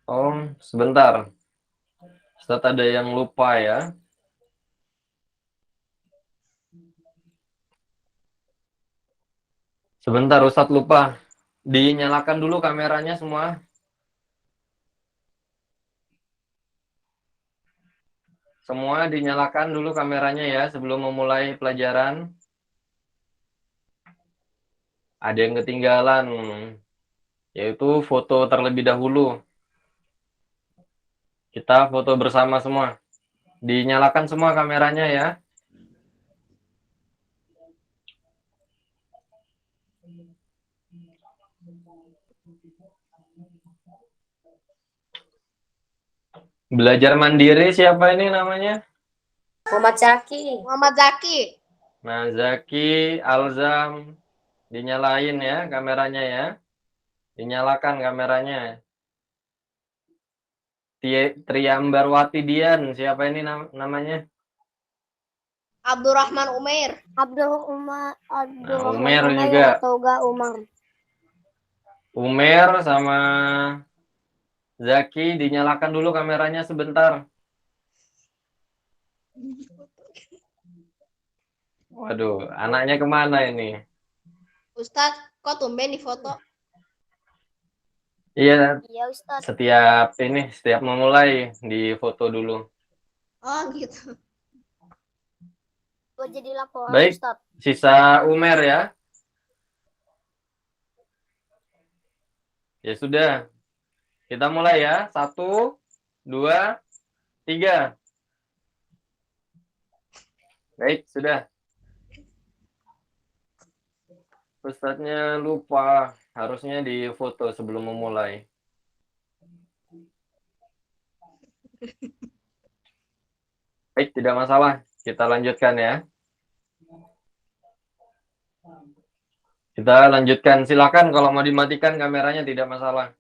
Oh, sebentar. Ustadz ada yang lupa ya. Sebentar, Ustadz lupa. Dinyalakan dulu kameranya semua. Semua dinyalakan dulu kameranya ya sebelum memulai pelajaran. Ada yang ketinggalan, yaitu foto terlebih dahulu. Kita foto bersama semua. Dinyalakan semua kameranya ya. Belajar mandiri siapa ini namanya? Muhammad Zaki. Muhammad Zaki. Nah, Zaki, Alzam, dinyalain ya kameranya ya. Dinyalakan kameranya. Triambarwati Dian, siapa ini namanya? Abdurrahman Umair. Nah, Umer juga. Toga Umar. Umer sama Zaki, dinyalakan dulu kameranya sebentar. Waduh, anaknya kemana ini? Ustadz, kok tumben di foto? Iya, Iya Ustadz. setiap memulai di foto dulu. Oh gitu. Buat jadi laporan Baik, Ustadz. sisa Umer ya. Ya sudah, kita mulai ya. 1, 2, 3. Baik, sudah. Ustadznya lupa, harusnya di foto sebelum memulai. Baik, tidak masalah. Kita lanjutkan ya. Kita lanjutkan. Silakan kalau mau dimatikan kameranya tidak masalah.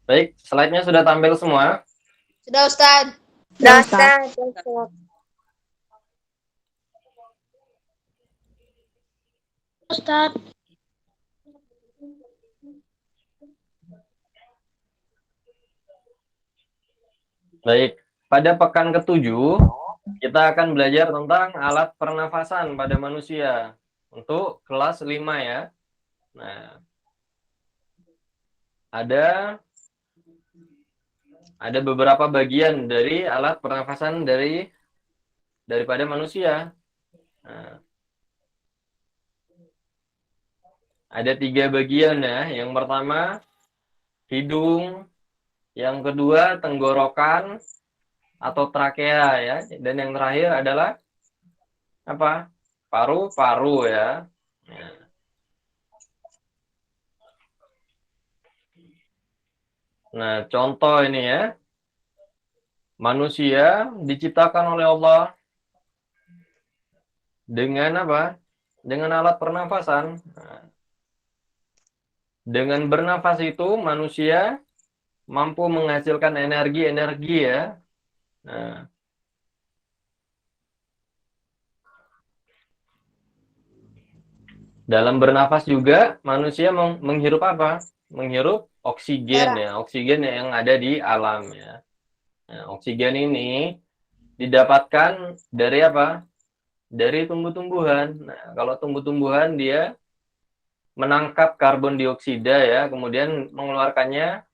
Baik, slide-nya sudah tampil semua. Sudah Ustadz. Sudah Ustadz. Ustadz. Baik, pada pekan ke-7 kita akan belajar tentang alat pernafasan pada manusia untuk kelas 5 ya. Nah, ada beberapa bagian dari alat pernafasan daripada manusia. Nah, ada 3 bagian ya. Yang pertama hidung, yang kedua tenggorokan atau trakea ya, dan yang terakhir adalah apa? Paru-paru ya. Nah, contoh ini ya. Manusia diciptakan oleh Allah dengan apa? Dengan alat pernafasan. Nah, dengan bernafas itu manusia mampu menghasilkan energi-energi ya. Nah, dalam bernafas juga manusia menghirup apa? Menghirup oksigen ya, oksigen yang ada di alam ya. Nah, oksigen ini didapatkan dari apa? Dari tumbuh-tumbuhan. Nah, kalau tumbuh-tumbuhan dia menangkap karbon dioksida ya, kemudian mengeluarkannya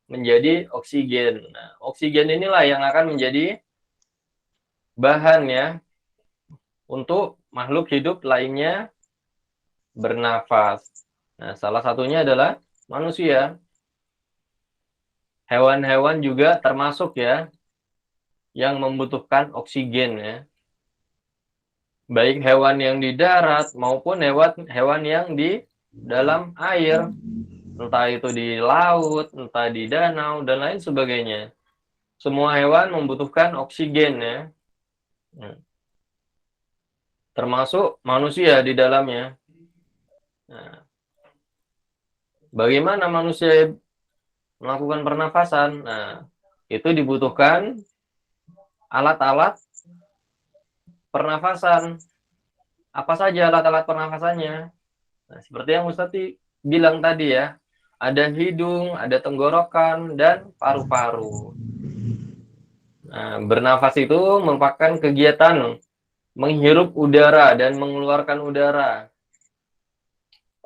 menjadi oksigen. Nah, oksigen inilah yang akan menjadi bahan ya untuk makhluk hidup lainnya bernafas. Nah, salah satunya adalah manusia. Hewan-hewan juga termasuk ya yang membutuhkan oksigen ya. Baik hewan yang di darat maupun hewan yang di dalam air. Entah itu di laut, entah di danau, dan lain sebagainya. Semua hewan membutuhkan oksigen ya. Termasuk manusia di dalamnya. Nah, Bagaimana manusia melakukan pernafasan? Nah, itu dibutuhkan alat-alat pernafasan. Apa saja alat-alat pernafasannya? Nah, seperti yang Ustadz bilang tadi ya, ada hidung, ada tenggorokan, dan paru-paru. Nah, bernafas itu merupakan kegiatan menghirup udara dan mengeluarkan udara.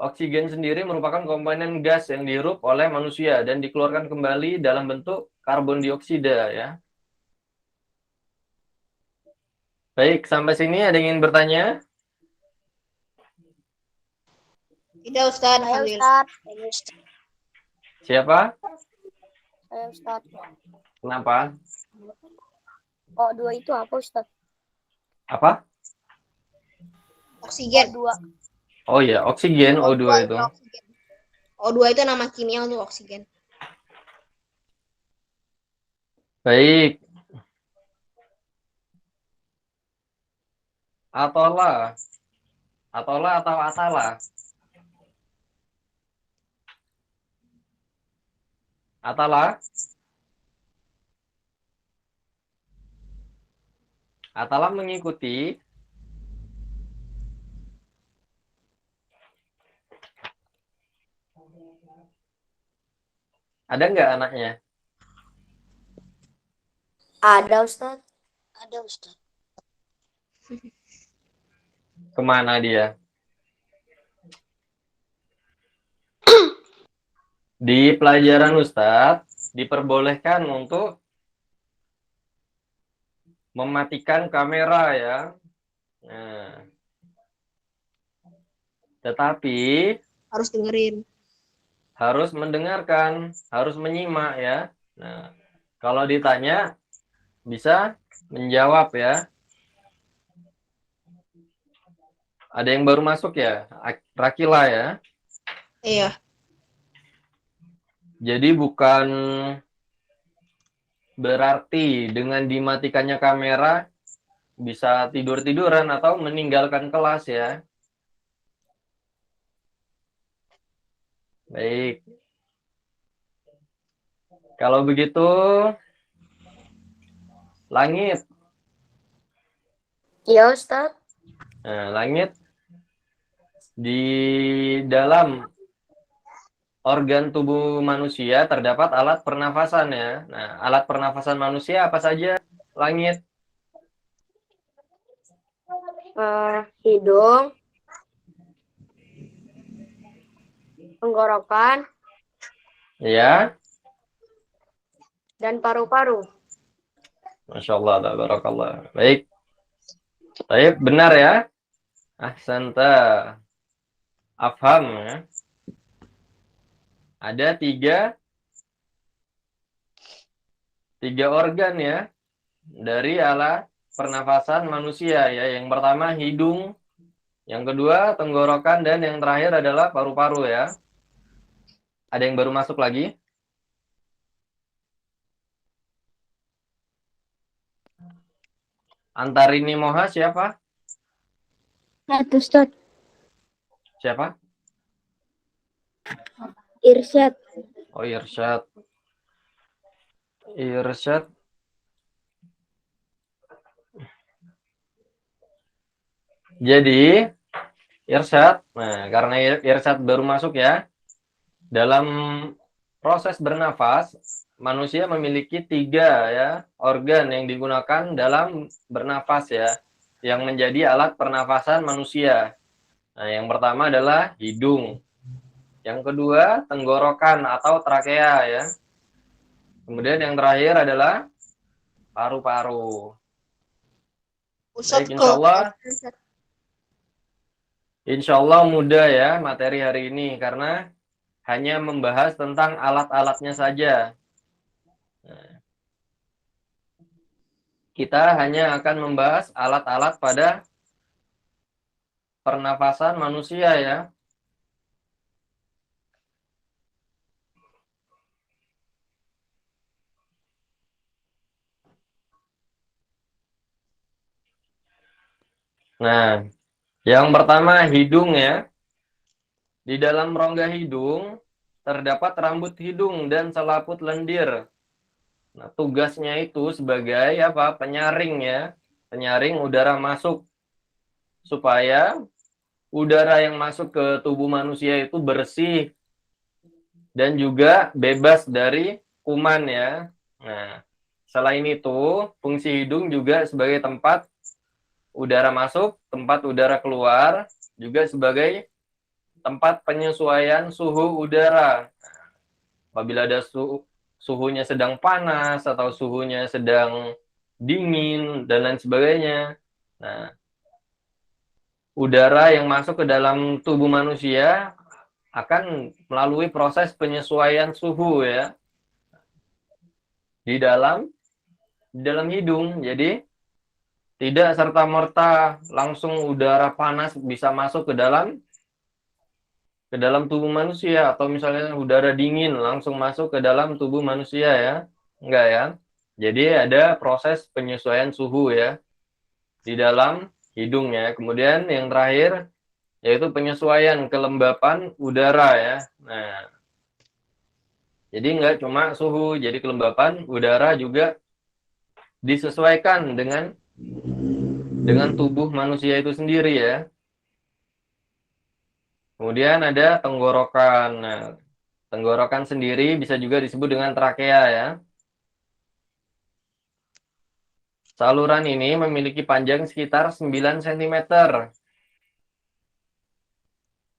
Oksigen sendiri merupakan komponen gas yang dihirup oleh manusia dan dikeluarkan kembali dalam bentuk karbon dioksida ya. Baik, sampai sini ada yang ingin bertanya? Tidak, Ustadz. Saya Alhamdulillah. Ustadz. Siapa? Saya Ustadz. Kenapa? O2 itu apa Ustadz? Apa? Oksigen. O2. Oh ya, oksigen O2 itu. Oksigen. O2 itu nama kimia untuk oksigen. Baik. Atola. Atola atau atala? Atala? Atala mengikuti ada nggak anaknya? Ada Ustadz. Ada Ustadz. Kemana dia? Di pelajaran Ustadz diperbolehkan untuk mematikan kamera ya. Nah, tetapi Harus dengerin. harus mendengarkan, harus menyimak ya. Nah, kalau ditanya bisa menjawab ya. Ada yang baru masuk ya? Rakila ya. Iya. Jadi bukan berarti dengan dimatikannya kamera bisa tidur-tiduran atau meninggalkan kelas ya. Baik. Kalau begitu, langit. Iya Ustadz. Nah, langit di dalam organ tubuh manusia terdapat alat pernafasan ya. Nah, alat pernafasan manusia apa saja? Langit. Hidung, tenggorokan, Ya. dan paru-paru. Masya Allah, barakallah. Baik. Baik, benar ya. Ahsanta. Afham ya. Ada tiga organ ya dari alat pernafasan manusia ya. Yang pertama hidung, yang kedua tenggorokan, dan yang terakhir adalah paru-paru ya. Ada yang baru masuk lagi? Antarini Moha siapa? Satu Ustadz. Siapa? Irsyad. Oh, Irsyad. Irsyad. Jadi, Irsyad, nah karena Irsyad baru masuk ya, dalam proses bernafas, manusia memiliki tiga ya organ yang digunakan dalam bernafas ya, yang menjadi alat pernafasan manusia. Nah, yang pertama adalah hidung, yang kedua tenggorokan atau trakea ya, kemudian yang terakhir adalah paru-paru. Ustadz, Baik, insya Allah mudah ya materi hari ini karena hanya membahas tentang alat-alatnya saja. Nah, kita hanya akan membahas alat-alat pada pernafasan manusia ya. Nah, yang pertama hidung ya. Di dalam rongga hidung terdapat rambut hidung dan selaput lendir. Nah, tugasnya itu sebagai apa? Penyaring ya. Penyaring udara masuk supaya udara yang masuk ke tubuh manusia itu bersih dan juga bebas dari kuman ya. Nah, selain itu, fungsi hidung juga sebagai tempat udara masuk, tempat udara keluar, juga sebagai tempat penyesuaian suhu udara. Apabila ada suhunya sedang panas atau suhunya sedang dingin dan lain sebagainya. Nah, udara yang masuk ke dalam tubuh manusia akan melalui proses penyesuaian suhu ya di dalam hidung. Jadi tidak serta-merta langsung udara panas bisa masuk ke dalam tubuh manusia, atau misalnya udara dingin langsung masuk ke dalam tubuh manusia ya. Enggak ya. Jadi ada proses penyesuaian suhu ya di dalam hidung ya. Kemudian yang terakhir yaitu penyesuaian kelembapan udara ya. Nah, jadi enggak cuma suhu, jadi kelembapan udara juga disesuaikan dengan tubuh manusia itu sendiri ya. Kemudian ada tenggorokan. Nah, tenggorokan sendiri bisa juga disebut dengan trakea ya. Saluran ini memiliki panjang sekitar 9 cm.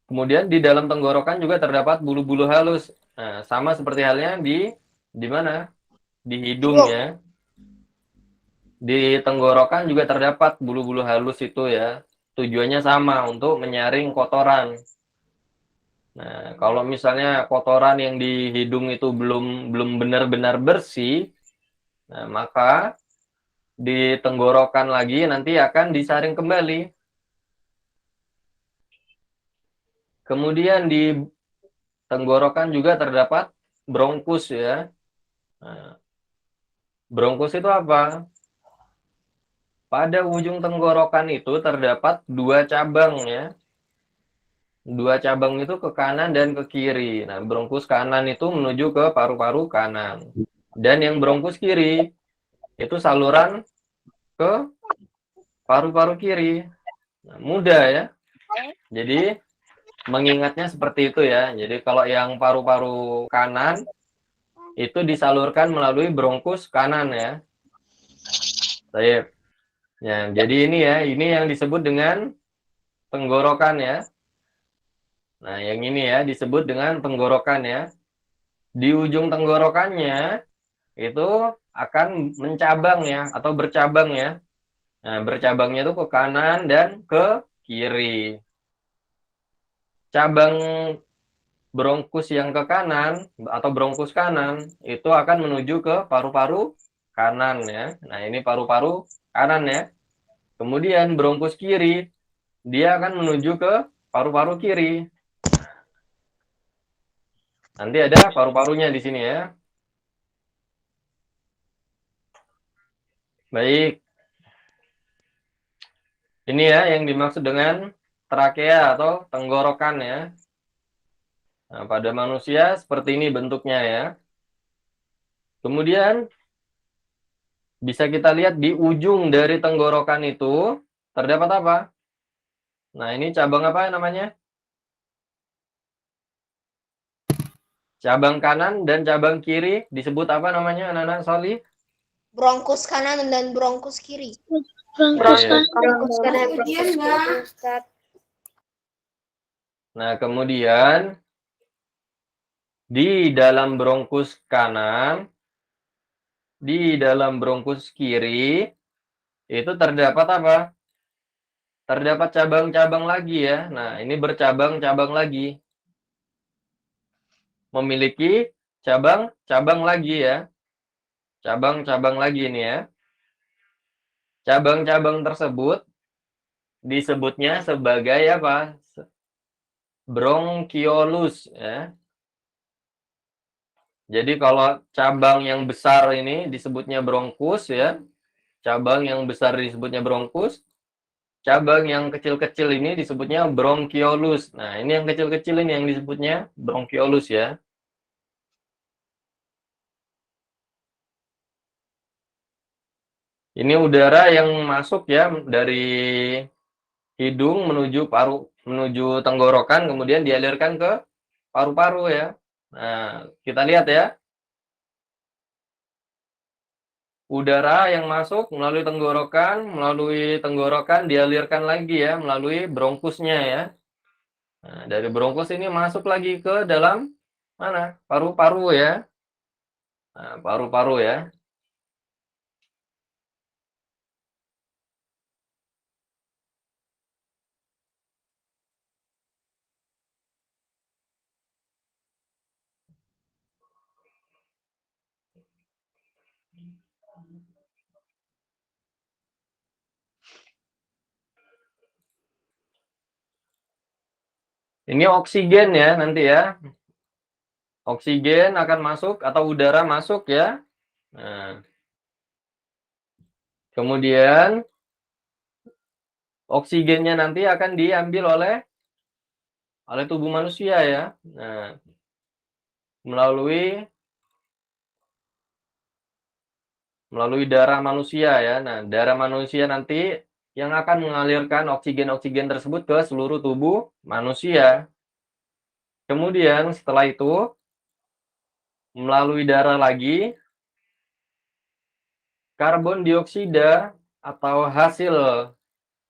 Kemudian di dalam tenggorokan juga terdapat bulu-bulu halus. Nah, sama seperti halnya di mana? Di hidung ya. Di tenggorokan juga terdapat bulu-bulu halus itu ya. Tujuannya sama, untuk menyaring kotoran. Nah, kalau misalnya kotoran yang di hidung itu belum benar-benar bersih, nah maka di tenggorokan lagi nanti akan disaring kembali. Kemudian di tenggorokan juga terdapat bronkus ya. Nah, bronkus itu apa? Pada ujung tenggorokan itu terdapat 2 cabang ya. 2 cabang itu ke kanan dan ke kiri. Nah, bronkus kanan itu menuju ke paru-paru kanan. Dan yang bronkus kiri itu saluran ke paru-paru kiri. Nah, mudah ya. Jadi mengingatnya seperti itu ya. Jadi kalau yang paru-paru kanan itu disalurkan melalui bronkus kanan ya. Baik. Ya, jadi ini yang disebut dengan tenggorokan ya. Nah, yang ini ya disebut dengan tenggorokan ya. Di ujung tenggorokannya itu akan mencabang ya atau bercabang ya. Nah, bercabangnya itu ke kanan dan ke kiri. Cabang bronkus yang ke kanan atau bronkus kanan itu akan menuju ke paru-paru kanan ya. Nah, ini paru-paru kanan ya. Kemudian bronkus kiri dia akan menuju ke paru-paru kiri. Nanti ada paru-parunya di sini ya. Baik. Ini ya yang dimaksud dengan trakea atau tenggorokan ya. Nah, pada manusia seperti ini bentuknya ya. Kemudian bisa kita lihat di ujung dari tenggorokan itu terdapat apa? Nah, ini cabang apa namanya? Cabang kanan dan cabang kiri disebut apa namanya, anak-anak Solih? Bronkus kanan dan bronkus kiri. Bronkus Iya. bronkus kanan, bronkus kiri, Ustaz. Nah, kemudian di dalam bronkus kanan, di dalam bronkus kiri itu terdapat apa? Terdapat cabang-cabang lagi ya. Nah, ini bercabang-cabang lagi. Memiliki cabang-cabang lagi ya. Cabang-cabang lagi ini ya. Cabang-cabang tersebut disebutnya sebagai apa? Bronkiolus ya. Jadi kalau cabang yang besar ini disebutnya bronkus ya. Cabang yang besar disebutnya bronkus. Cabang yang kecil-kecil ini disebutnya bronkiolus. Nah, ini yang kecil-kecil ini yang disebutnya bronkiolus ya. Ini udara yang masuk ya dari hidung menuju tenggorokan, kemudian dialirkan ke paru-paru ya. Nah, kita lihat ya. Udara yang masuk melalui tenggorokan dialirkan lagi ya melalui bronkusnya ya. Nah, dari bronkus ini masuk lagi ke dalam mana? Paru-paru ya. Nah, paru-paru ya. Ini oksigen ya nanti ya. Oksigen akan masuk atau udara masuk ya. Nah, kemudian oksigennya nanti akan diambil oleh tubuh manusia ya. Nah, melalui darah manusia ya. Nah, darah manusia nanti yang akan mengalirkan oksigen-oksigen tersebut ke seluruh tubuh manusia. Kemudian setelah itu melalui darah lagi karbon dioksida atau hasil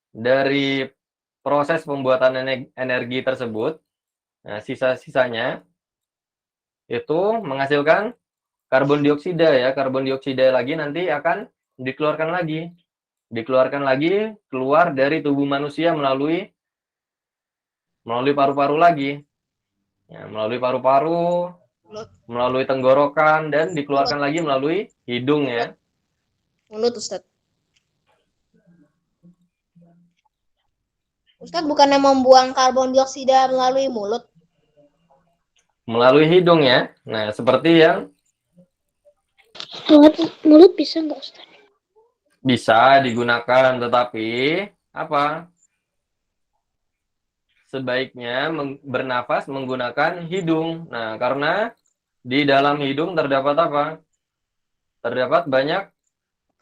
dari proses pembuatan energi tersebut, nah sisa-sisanya itu menghasilkan karbon dioksida ya. Karbon dioksida lagi nanti akan dikeluarkan lagi keluar dari tubuh manusia melalui paru-paru lagi. Ya, melalui paru-paru, Mulut. melalui tenggorokan dan Mulut. dikeluarkan lagi melalui hidung ya. Mulut, Ustadz. Ustadz bukannya membuang karbon dioksida melalui mulut? Melalui hidung ya. Nah, seperti yang Lewat mulut bisa nggak Ustaz? bisa digunakan, tetapi apa? Sebaiknya bernafas menggunakan hidung. Nah, karena di dalam hidung terdapat apa? Terdapat banyak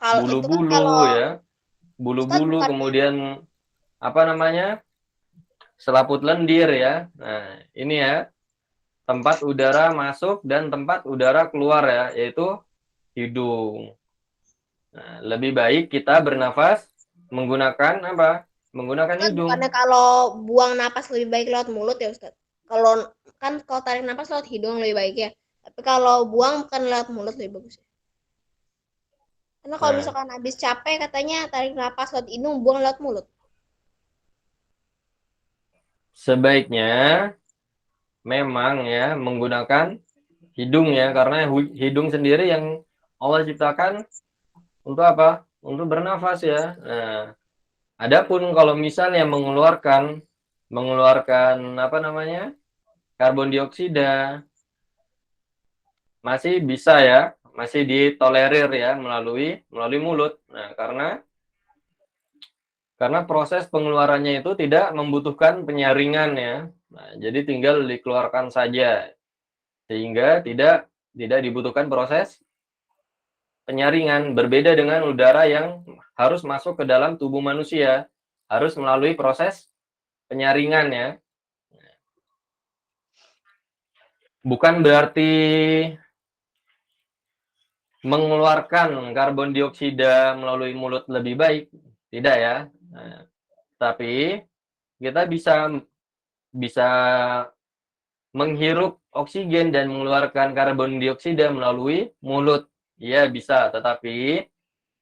Kalau itu kan kalau bulu-bulu ya. Ustadz Bulu-bulu, bukan kemudian apa namanya? Selaput lendir ya. Nah, ini ya. Tempat udara masuk dan tempat udara keluar ya, yaitu hidung. Nah, lebih baik kita bernafas menggunakan apa? Menggunakan Ustadz hidung. bukannya kalau buang napas lebih baik lewat mulut ya Ustadz? Kalau kan kalau tarik napas lewat hidung lebih baik ya. Tapi kalau buang bukan lewat mulut lebih bagus ya. Karena kalau Nah, misalkan habis capek katanya tarik napas lewat hidung, buang lewat mulut. sebaiknya memang ya menggunakan hidung ya, karena hidung sendiri yang Allah ciptakan untuk apa? Untuk bernafas ya. Nah, adapun kalau misalnya mengeluarkan apa namanya? Karbon dioksida masih bisa ya, masih ditolerir ya melalui mulut. Nah, karena proses pengeluarannya itu tidak membutuhkan penyaringan ya. Nah, jadi tinggal dikeluarkan saja sehingga tidak dibutuhkan proses penyaringan, berbeda dengan udara yang harus masuk ke dalam tubuh manusia, harus melalui proses penyaringan ya. Bukan berarti mengeluarkan karbon dioksida melalui mulut lebih baik, tidak ya. Nah, tapi kita bisa bisa menghirup oksigen dan mengeluarkan karbon dioksida melalui mulut. Iya bisa, tetapi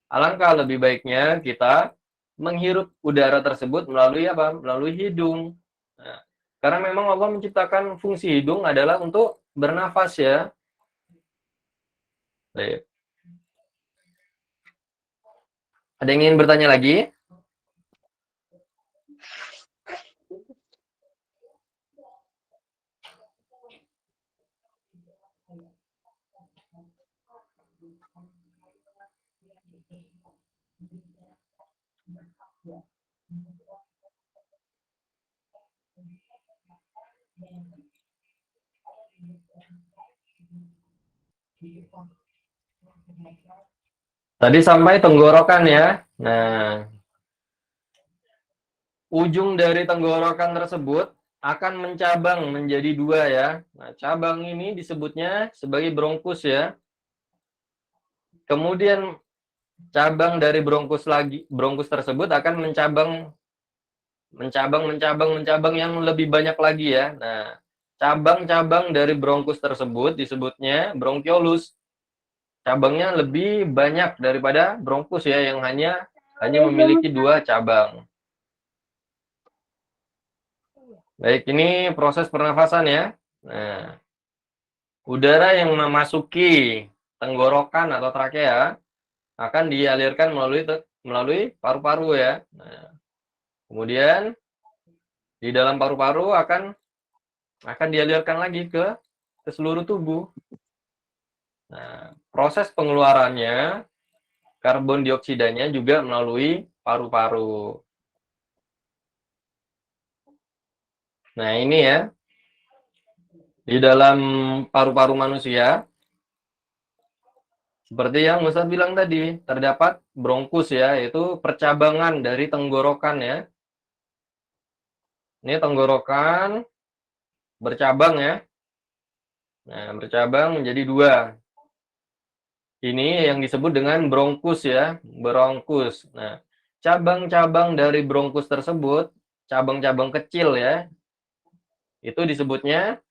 alangkah lebih baiknya kita menghirup udara tersebut melalui apa? Melalui hidung. Nah, karena memang Allah menciptakan fungsi hidung adalah untuk bernafas ya. Baik. Ada yang ingin bertanya lagi? Tadi sampai tenggorokan ya. Nah, ujung dari tenggorokan tersebut akan mencabang menjadi dua ya. Nah, cabang ini disebutnya sebagai bronkus ya. Kemudian cabang dari bronkus tersebut akan mencabang yang lebih banyak lagi ya. Nah, cabang-cabang dari bronkus tersebut disebutnya bronkiolus. Cabangnya lebih banyak daripada bronkus ya, yang hanya memiliki 2 cabang. Baik, ini proses pernafasan ya. Nah, udara yang memasuki tenggorokan atau trakea akan dialirkan melalui paru-paru ya. Nah, kemudian di dalam paru-paru akan dialirkan lagi ke seluruh tubuh. Nah, proses pengeluarannya, karbon dioksidanya juga melalui paru-paru. Nah, ini ya, di dalam paru-paru manusia, seperti yang Ustaz bilang tadi, terdapat bronkus ya, yaitu percabangan dari tenggorokan ya. Ini tenggorokan bercabang ya. Nah, bercabang menjadi 2. Ini yang disebut dengan bronkus ya, bronkus. Nah, cabang-cabang dari bronkus tersebut, cabang-cabang kecil ya, itu disebutnya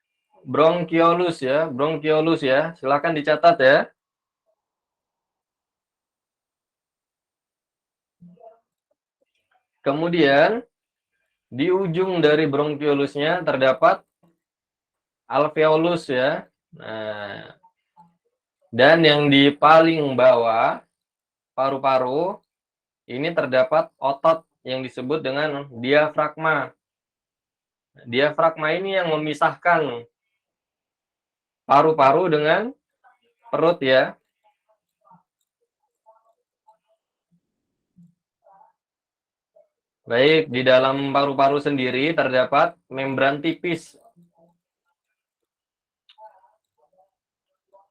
bronkiolus ya, bronkiolus ya. Silakan dicatat ya. Kemudian di ujung dari bronkiolusnya terdapat alveolus ya. Nah, dan yang di paling bawah paru-paru ini terdapat otot yang disebut dengan diafragma. Diafragma ini yang memisahkan paru-paru dengan perut ya. Baik, di dalam paru-paru sendiri terdapat membran tipis.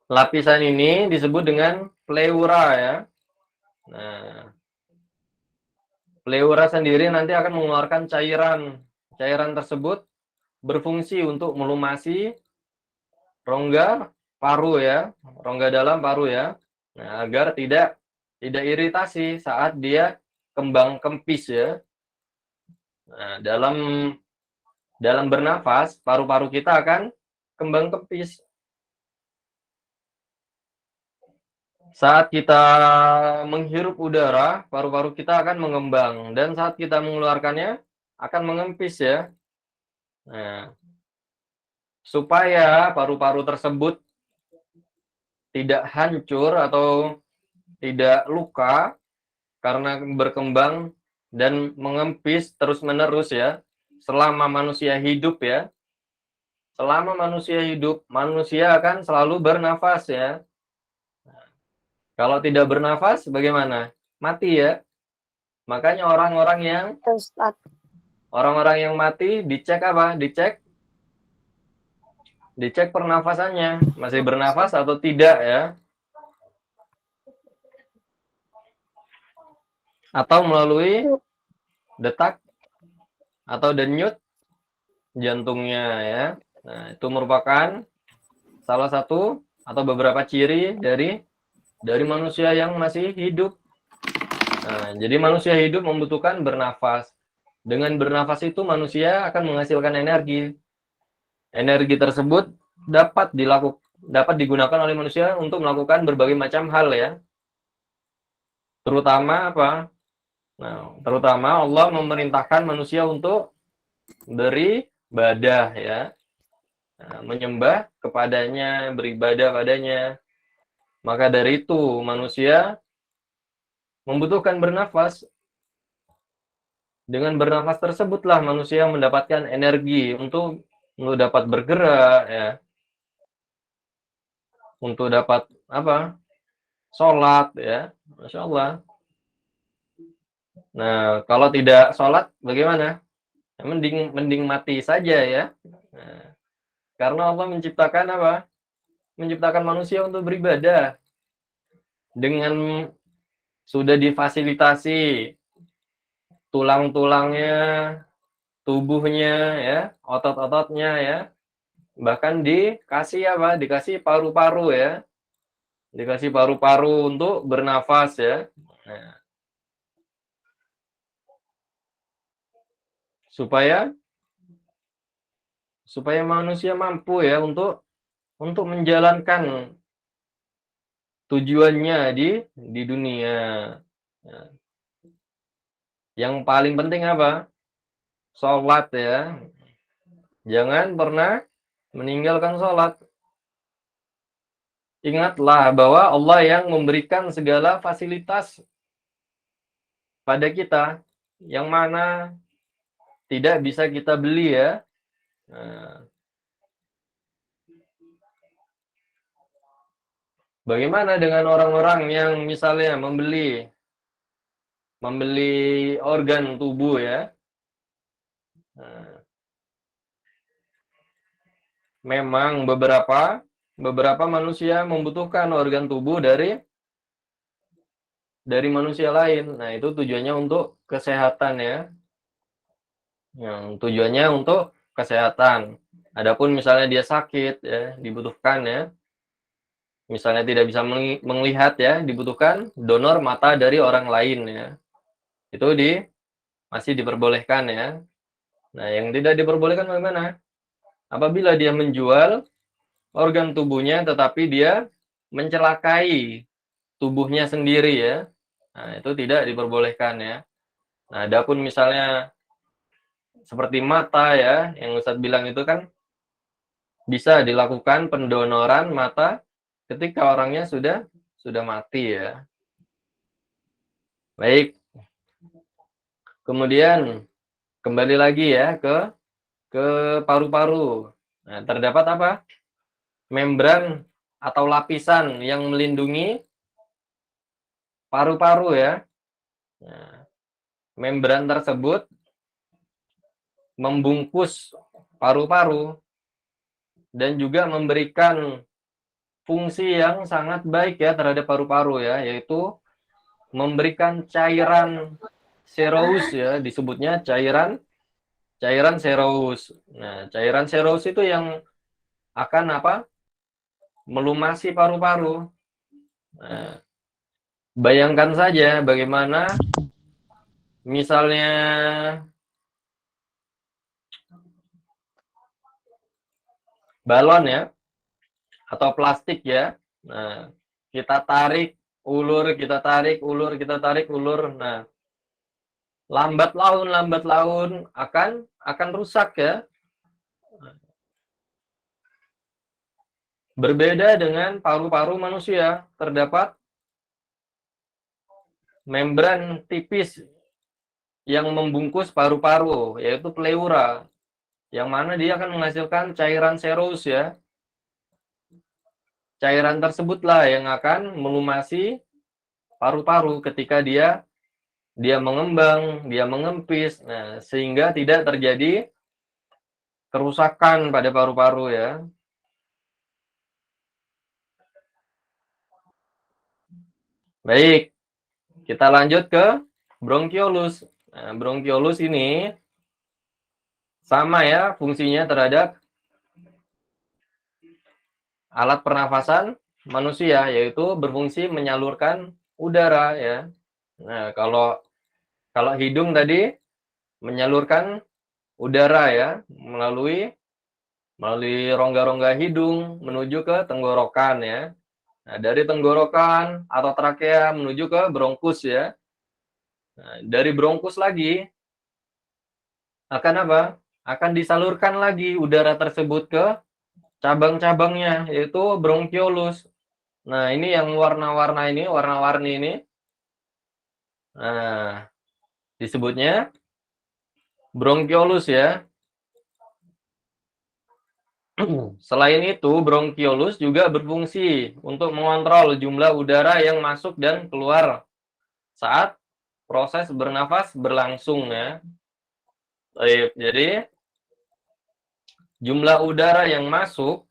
Lapisan ini disebut dengan pleura ya. Nah, pleura sendiri nanti akan mengeluarkan cairan. Cairan tersebut berfungsi untuk melumasi rongga paru ya, rongga dalam paru ya. Nah, agar tidak iritasi saat dia kembang kempis ya. Nah, dalam bernafas, paru-paru kita akan kembang kempis. Saat kita menghirup udara, paru-paru kita akan mengembang, dan saat kita mengeluarkannya akan mengempis ya. Nah, supaya paru-paru tersebut tidak hancur atau tidak luka karena berkembang dan mengempis terus-menerus ya, selama manusia hidup ya. Selama manusia hidup, manusia akan selalu bernafas ya. Kalau tidak bernafas, bagaimana? Mati ya. Makanya orang-orang yang mati dicek apa? Dicek pernafasannya, masih bernafas atau tidak ya. Atau melalui detak atau denyut jantungnya ya. Nah, itu merupakan salah satu atau beberapa ciri dari manusia yang masih hidup. Nah, jadi manusia hidup membutuhkan bernafas. Dengan bernafas itu manusia akan menghasilkan energi. Energi tersebut dapat digunakan oleh manusia untuk melakukan berbagai macam hal ya. Terutama apa? Nah, terutama Allah memerintahkan manusia untuk beribadah ya. Nah, menyembah kepadanya, beribadah padanya. Maka dari itu manusia membutuhkan bernafas. Dengan bernafas tersebutlah manusia mendapatkan energi untuk dapat bergerak ya. Untuk dapat apa? Sholat ya. Masya Allah. Nah, kalau tidak sholat bagaimana? Mending mati saja ya. Nah, karena Allah menciptakan apa? Menciptakan manusia untuk beribadah. Dengan sudah difasilitasi tulang-tulangnya, tubuhnya ya, otot-ototnya ya. Bahkan dikasih apa? Dikasih paru-paru ya. Dikasih paru-paru untuk bernafas ya. Nah, supaya supaya manusia mampu ya untuk menjalankan tujuannya di dunia. Nah, yang paling penting apa? Sholat ya. Jangan pernah meninggalkan sholat. Ingatlah bahwa Allah yang memberikan segala fasilitas pada kita, yang mana tidak bisa kita beli ya. Nah, bagaimana dengan orang-orang yang misalnya membeli organ tubuh ya? Nah, memang beberapa manusia membutuhkan organ tubuh dari manusia lain. Nah, itu tujuannya untuk kesehatan ya. Yang tujuannya untuk kesehatan. Adapun misalnya dia sakit ya, dibutuhkan ya. Misalnya tidak bisa melihat ya, dibutuhkan donor mata dari orang lain ya. Itu masih diperbolehkan ya. Nah, yang tidak diperbolehkan bagaimana? Apabila dia menjual organ tubuhnya tetapi dia mencelakai tubuhnya sendiri ya. Nah, itu tidak diperbolehkan ya. Nah, adapun misalnya seperti mata ya, yang Ustadz bilang itu kan bisa dilakukan pendonoran mata ketika orangnya sudah mati ya. Baik. Kemudian kembali lagi ya ke paru-paru. Nah, terdapat apa? Membran atau lapisan yang melindungi paru-paru ya. Nah, membran tersebut membungkus paru-paru dan juga memberikan fungsi yang sangat baik ya terhadap paru-paru ya, yaitu memberikan cairan serous ya, disebutnya cairan serous. Nah, cairan serous itu yang akan apa? Melumasi paru-paru. Nah, bayangkan saja bagaimana misalnya balon ya, atau plastik ya. Nah, kita tarik ulur, kita tarik ulur, kita tarik ulur. Nah, lambat laun akan rusak ya. Berbeda dengan paru-paru manusia, terdapat membran tipis yang membungkus paru-paru, yaitu pleura, yang mana dia akan menghasilkan cairan serous ya. Cairan tersebutlah yang akan melumasi paru-paru ketika dia mengembang, dia mengempis, nah, sehingga tidak terjadi kerusakan pada paru-paru ya. Baik, kita lanjut ke bronkiolus. Nah, bronkiolus ini sama ya fungsinya terhadap alat pernafasan manusia, yaitu berfungsi menyalurkan udara ya. Nah, kalau hidung tadi menyalurkan udara ya melalui rongga-rongga hidung menuju ke tenggorokan ya. Nah, dari tenggorokan atau trakea menuju ke bronkus ya. Nah, dari bronkus lagi akan apa? Akan disalurkan lagi udara tersebut ke cabang-cabangnya, yaitu bronkiolus. Nah, ini yang warna-warni ini. Nah, disebutnya bronkiolus ya. Selain itu, bronkiolus juga berfungsi untuk mengontrol jumlah udara yang masuk dan keluar saat proses bernafas berlangsung ya. Jadi, jumlah udara yang masuk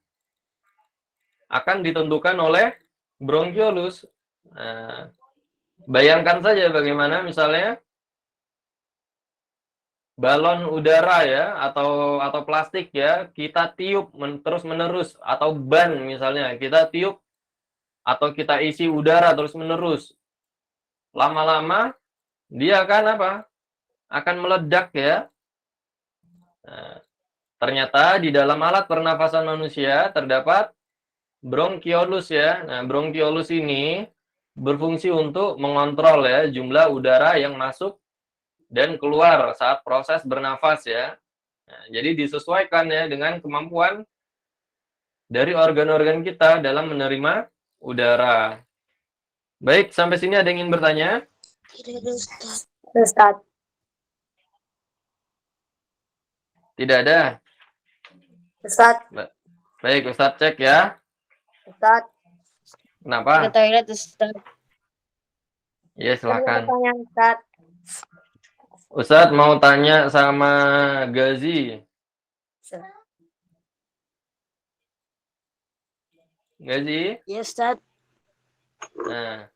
akan ditentukan oleh bronkiolus. Nah, Bayangkan saja bagaimana misalnya balon udara ya atau plastik ya, kita tiup terus-menerus atau ban misalnya, kita tiup atau kita isi udara terus-menerus. Lama-lama dia akan apa? Akan meledak ya. Nah, ternyata di dalam alat pernafasan manusia terdapat bronkiolus ya. Nah, bronkiolus ini berfungsi untuk mengontrol ya jumlah udara yang masuk dan keluar saat proses bernafas ya. Nah, jadi disesuaikan ya dengan kemampuan dari organ-organ kita dalam menerima udara. Baik, sampai sini ada yang ingin bertanya? Tidak ada Ustaz. Ustaz. Tidak ada. Ustaz. Baik, Ustadz cek ya. Ustaz. Ke Kenapa? toilet Ustaz. Ya, silakan. Pertanyaan Ustaz. Ustadz mau tanya sama Gazi. Gazi? Ya Ustaz. Nah,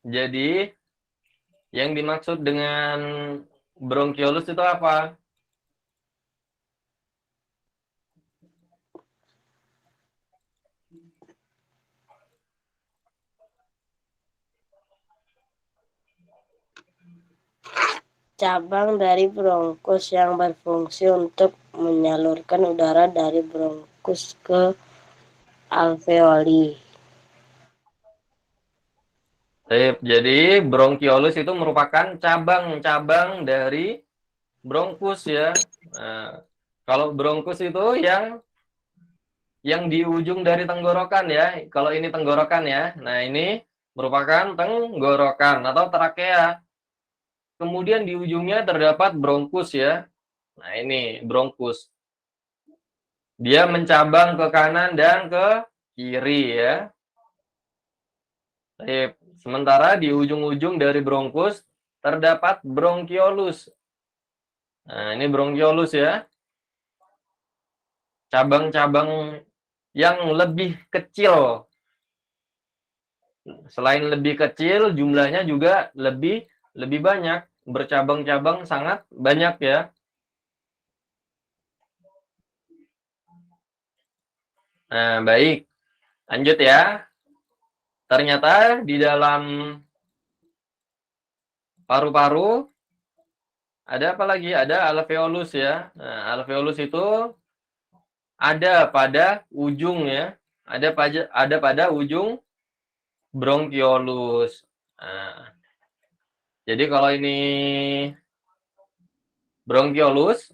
jadi yang dimaksud dengan bronkiolus itu apa? Cabang dari bronkus yang berfungsi untuk menyalurkan udara dari bronkus ke alveoli. Jadi bronkiolus itu merupakan cabang-cabang dari bronkus ya. Nah, kalau bronkus itu yang di ujung dari tenggorokan ya. Kalau ini tenggorokan ya. Nah, ini merupakan tenggorokan atau trakea. Kemudian di ujungnya terdapat bronkus ya. Nah, ini bronkus. Dia mencabang ke kanan dan ke kiri ya. Sementara di ujung-ujung dari bronkus terdapat bronkiolus. Nah, ini bronkiolus ya. Cabang-cabang yang lebih kecil. Selain lebih kecil, jumlahnya juga lebih banyak. Bercabang-cabang sangat banyak ya. Nah, baik. Lanjut ya. Ternyata di dalam paru-paru ada apa lagi? Ada alveolus ya. Nah, alveolus itu ada pada ujung ya. Ada pada ujung bronkiolus. Nah, jadi kalau ini bronkiolus,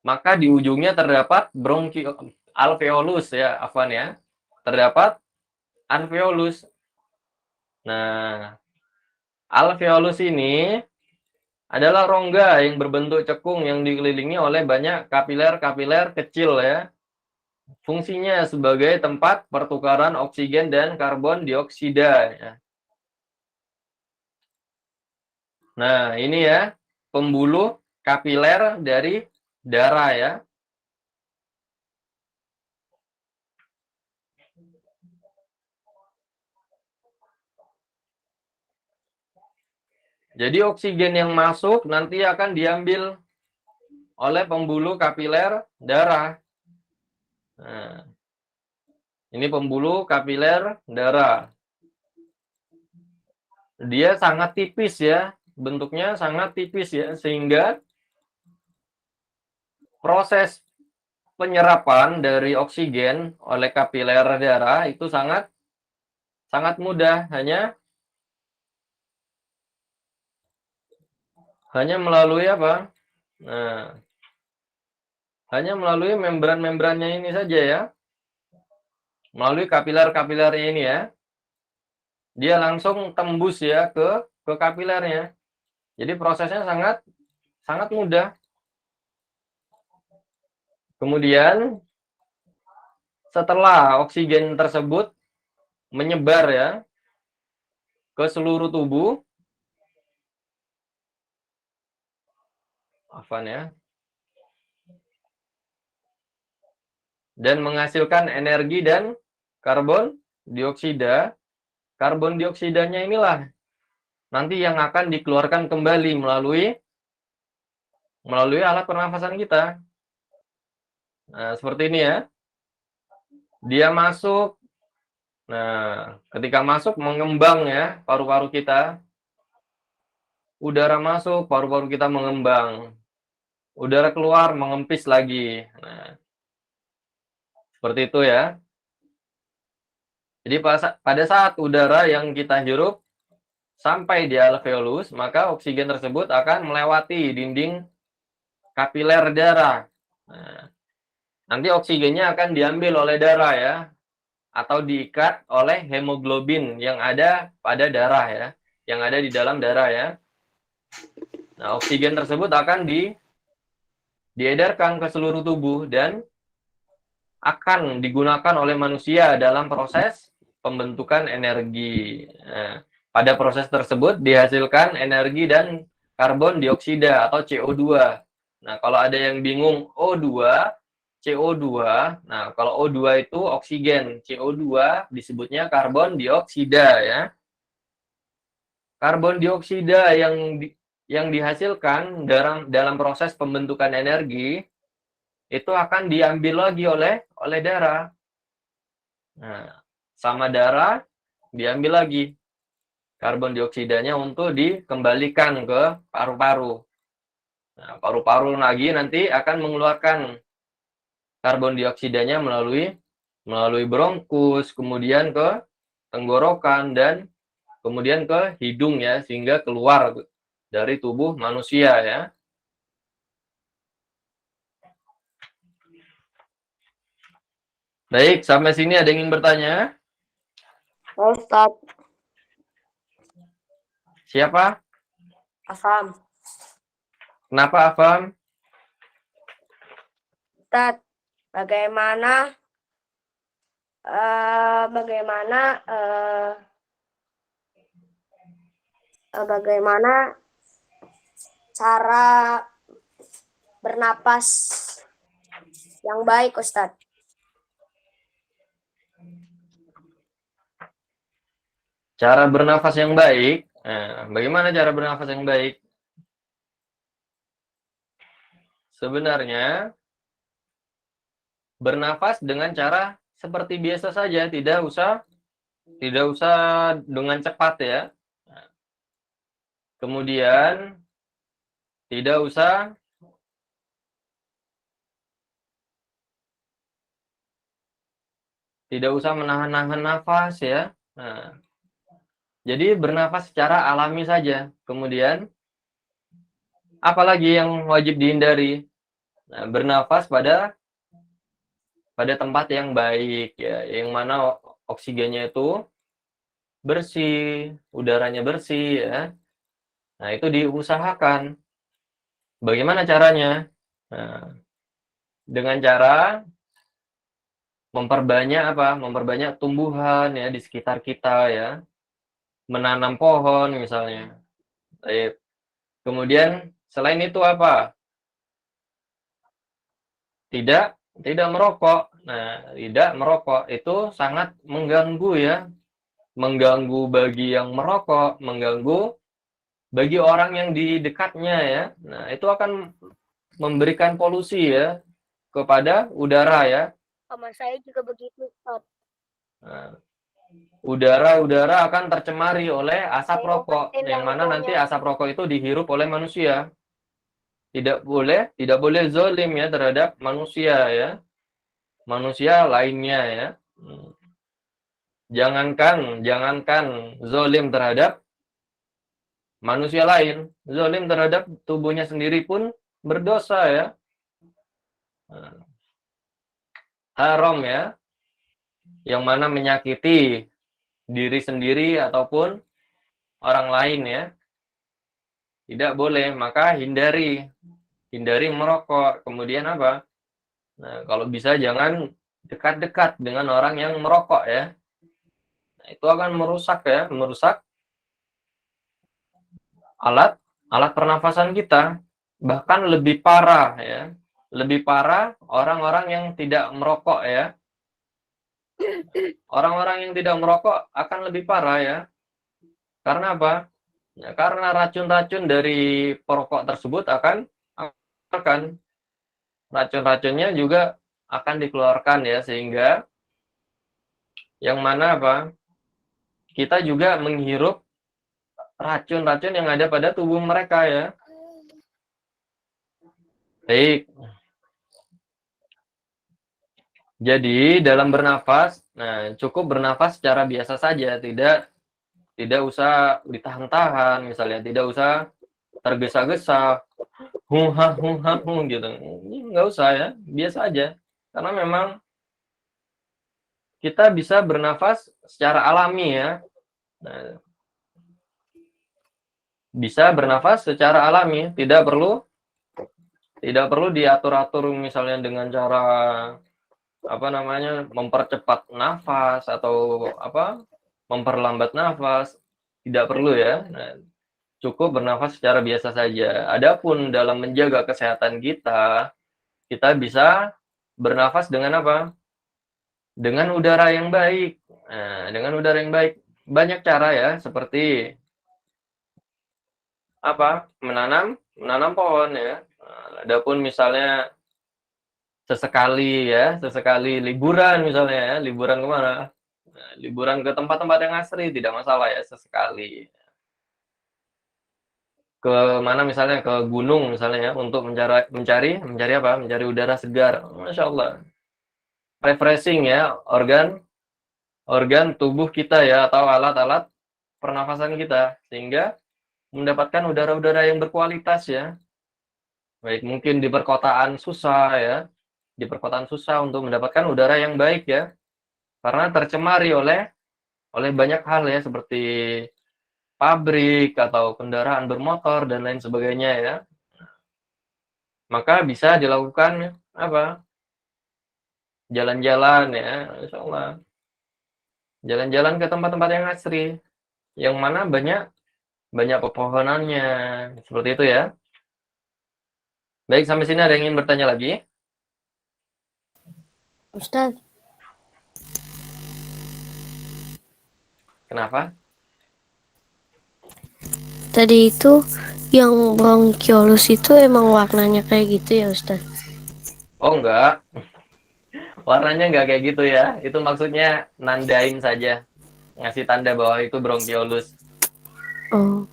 maka di ujungnya terdapat alveolus ya, afwan ya. Terdapat alveolus. Nah, alveolus ini adalah rongga yang berbentuk cekung yang dikelilingi oleh banyak kapiler-kapiler kecil ya. Fungsinya sebagai tempat pertukaran oksigen dan karbon dioksida ya. Nah, ini ya pembuluh kapiler dari darah ya. Jadi oksigen yang masuk nanti akan diambil oleh pembuluh kapiler darah. Nah, ini pembuluh kapiler darah. Dia sangat tipis ya, bentuknya sangat tipis ya, sehingga proses penyerapan dari oksigen oleh kapiler darah itu sangat mudah, hanya melalui apa? Nah, hanya melalui membran-membrannya ini saja ya. Melalui kapiler-kapilernya ini ya. Dia langsung tembus ya ke kapilernya. Jadi prosesnya sangat mudah. Kemudian setelah oksigen tersebut menyebar ya ke seluruh tubuh, afwan ya, dan menghasilkan energi dan karbon dioksida, karbon dioksidanya inilah nanti yang akan dikeluarkan kembali melalui alat pernafasan kita. Nah, seperti ini ya. Dia masuk. Nah, ketika masuk mengembang ya paru-paru kita. Udara masuk, paru-paru kita mengembang. Udara keluar, mengempis lagi. Nah, seperti itu ya. Jadi pada saat udara yang kita hirup sampai di alveolus, maka oksigen tersebut akan melewati dinding kapiler darah. Nah, nanti oksigennya akan diambil oleh darah ya, atau diikat oleh hemoglobin yang ada pada darah ya, yang ada di dalam darah ya. Nah, oksigen tersebut akan diedarkan ke seluruh tubuh dan akan digunakan oleh manusia dalam proses pembentukan energi. Nah, pada proses tersebut dihasilkan energi dan karbon dioksida atau CO2. Nah, kalau ada yang bingung O2, CO2. Nah, kalau O2 itu oksigen, CO2 disebutnya karbon dioksida ya. Karbon dioksida yang dihasilkan dalam proses pembentukan energi itu akan diambil lagi oleh darah. Nah, sama darah diambil lagi karbon dioksidanya untuk dikembalikan ke paru-paru. Nah, paru-paru lagi nanti akan mengeluarkan karbon dioksidanya melalui bronkus, kemudian ke tenggorokan dan kemudian ke hidung ya, sehingga keluar dari tubuh manusia ya. Baik, sampai sini ada yang ingin bertanya? Ustadz. Siapa? Afam. Kenapa Afam? Ustadz, bagaimana cara bernapas yang baik, Ustadz? Cara bernafas yang baik. Nah, bagaimana cara bernafas yang baik? Sebenarnya bernafas dengan cara seperti biasa saja, tidak usah dengan cepat ya. Kemudian tidak usah menahan-nahan nafas ya. Nah, jadi bernafas secara alami saja. Kemudian apalagi yang wajib dihindari? Nah, bernafas pada tempat yang baik ya, yang mana oksigennya itu bersih, udaranya bersih ya. Nah, itu diusahakan. Bagaimana caranya? Nah, dengan cara memperbanyak tumbuhan ya di sekitar kita ya. Menanam pohon misalnya. Kemudian selain itu apa? Tidak merokok. Nah, tidak merokok itu sangat mengganggu ya. Mengganggu bagi yang merokok, mengganggu bagi orang yang di dekatnya ya. Nah, itu akan memberikan polusi ya kepada udara ya. Sama saya juga begitu, Ustadz. Nah, udara akan tercemari oleh asap rokok, yang mana nanti asap rokok itu dihirup oleh manusia. Tidak boleh zolim ya terhadap manusia ya. Manusia lainnya ya. Jangankan zolim terhadap manusia lain, zolim terhadap tubuhnya sendiri pun berdosa ya. Haram ya. Yang mana menyakiti diri sendiri ataupun orang lain ya. Tidak boleh, maka hindari merokok. Kemudian apa? Nah, kalau bisa jangan dekat-dekat dengan orang yang merokok ya. Nah, itu akan merusak alat pernafasan kita. Bahkan lebih parah ya. Lebih parah orang-orang yang tidak merokok ya. orang-orang yang tidak merokok akan lebih parah ya. Karena apa? Ya, karena racun-racun dari perokok tersebut akan racun-racunnya juga akan dikeluarkan ya, sehingga yang mana apa? Kita juga menghirup racun-racun yang ada pada tubuh mereka ya. Baik. Jadi dalam bernafas, nah cukup bernafas secara biasa saja, tidak usah ditahan-tahan, misalnya tidak usah tergesa-gesa, hunha gitu. Nggak usah ya, biasa aja. Karena memang kita bisa bernafas secara alami ya. Nah, bisa bernafas secara alami, tidak perlu diatur-atur misalnya dengan cara apa namanya mempercepat nafas atau apa memperlambat nafas, tidak perlu ya. Nah, cukup bernafas secara biasa saja. Adapun dalam menjaga kesehatan kita, kita bisa bernafas dengan apa? Dengan udara yang baik. Nah, dengan udara yang baik banyak cara ya, seperti apa? Menanam pohon ya. Nah, adapun misalnya sesekali liburan misalnya ya, liburan kemana? Nah, liburan ke tempat-tempat yang asri tidak masalah ya, sesekali. Ke mana misalnya, ke gunung misalnya ya, untuk mencari apa? Mencari udara segar. Masya Allah. Refreshing ya, organ tubuh kita ya, atau alat-alat pernafasan kita, sehingga mendapatkan udara-udara yang berkualitas ya. Baik, mungkin di perkotaan susah ya, di perkotaan susah untuk mendapatkan udara yang baik ya, karena tercemari oleh banyak hal ya, seperti pabrik atau kendaraan bermotor dan lain sebagainya ya. Maka bisa dilakukan apa? Jalan-jalan ya, insya Allah. Jalan-jalan ke tempat-tempat yang asri, yang mana banyak pepohonannya, seperti itu ya. Baik, sampai sini ada yang ingin bertanya lagi? Ustaz, Kenapa? tadi itu yang bronkiolus itu emang warnanya kayak gitu ya Ustaz? Oh enggak, warnanya enggak kayak gitu ya. Itu maksudnya nandain saja, ngasih tanda bahwa itu bronkiolus. Oh,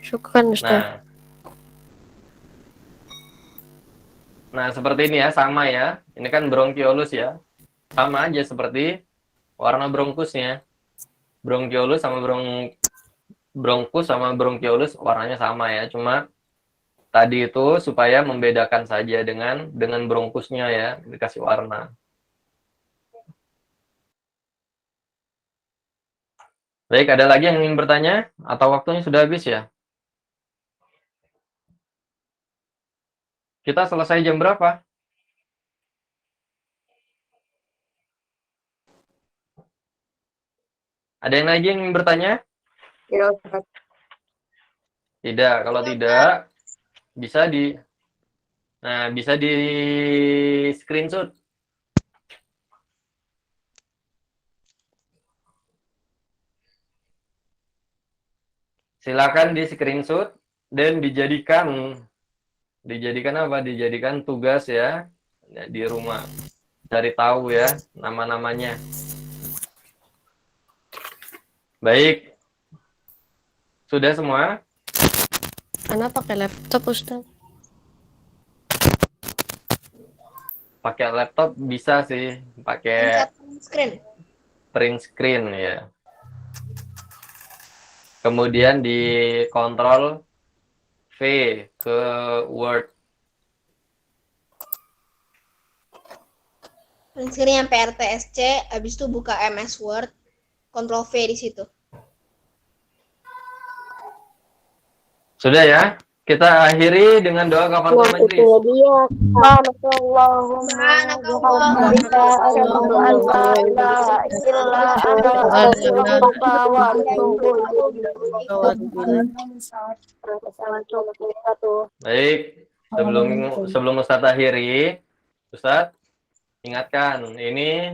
syukran Ustaz. Nah seperti ini ya, sama ya. Ini kan bronkiolus ya, sama aja seperti warna bronkusnya. Bronkiolus sama bronkus sama bronkiolus warnanya sama ya, cuma tadi itu supaya membedakan saja dengan bronkusnya ya, dikasih warna. Baik, ada lagi yang ingin bertanya atau waktunya sudah habis ya? Kita selesai jam berapa? Ada yang lagi yang ingin bertanya? Ya, Ustaz. Tidak, kalau tidak bisa bisa di screenshot. Silakan di screenshot dan dijadikan apa? Dijadikan tugas ya di rumah. Cari tahu ya nama-namanya. Baik. Sudah semua? Karena pakai laptop Ustaz. Pakai laptop bisa sih, pakai Screen. print screen ya. Kemudian di Ctrl V ke Word. Print screen yang PRTSC, habis itu buka MS Word, Ctrl V di situ. Sudah ya? Kita akhiri dengan doa kafaratul majlis. Dia, Subhanakallahumma bihamdika, asyhadu an la ilaha illa anta, astaghfiruka wa atubu ilaik. Baik, sebelum Ustadz akhiri, Ustadz ingatkan, ini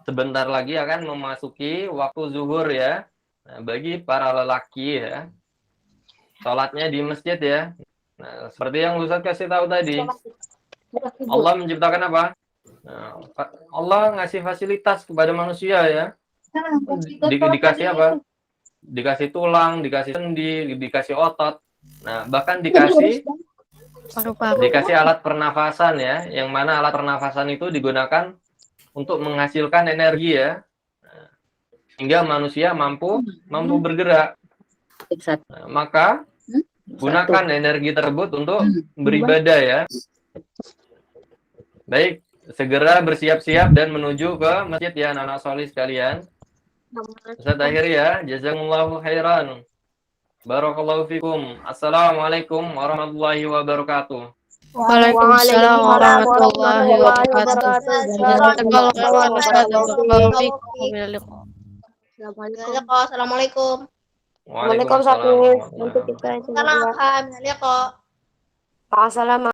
sebentar lagi akan memasuki waktu zuhur ya. Nah, bagi para lelaki ya, sholatnya di masjid ya. Nah, seperti yang Ustaz kasih tahu tadi, Allah menciptakan apa? Nah, Allah ngasih fasilitas kepada manusia ya. Dikasih apa? Dikasih tulang, dikasih sendi, dikasih otot. Nah, bahkan dikasih Paru-paru. alat pernafasan ya, yang mana alat pernafasan itu digunakan untuk menghasilkan energi ya. Nah, sehingga manusia mampu bergerak. Nah, maka gunakan energi tersebut untuk beribadah ya. Baik, segera bersiap-siap dan menuju ke masjid ya anak-anak solih sekalian. Ustaz akhir ya, jazakumullahu khairan. Barakallahu fikum. Assalamualaikum warahmatullahi wabarakatuh. Waalaikumsalam warahmatullahi wabarakatuh. Jazakallahu khairan Ustaz. Barakallahu fikum. Assalamualaikum. Waalaikumsalam. Waalaikumsalam warahmatullahi Nanti kita wabarakatuh. coba. Salam, Kak. Assalamualaikum.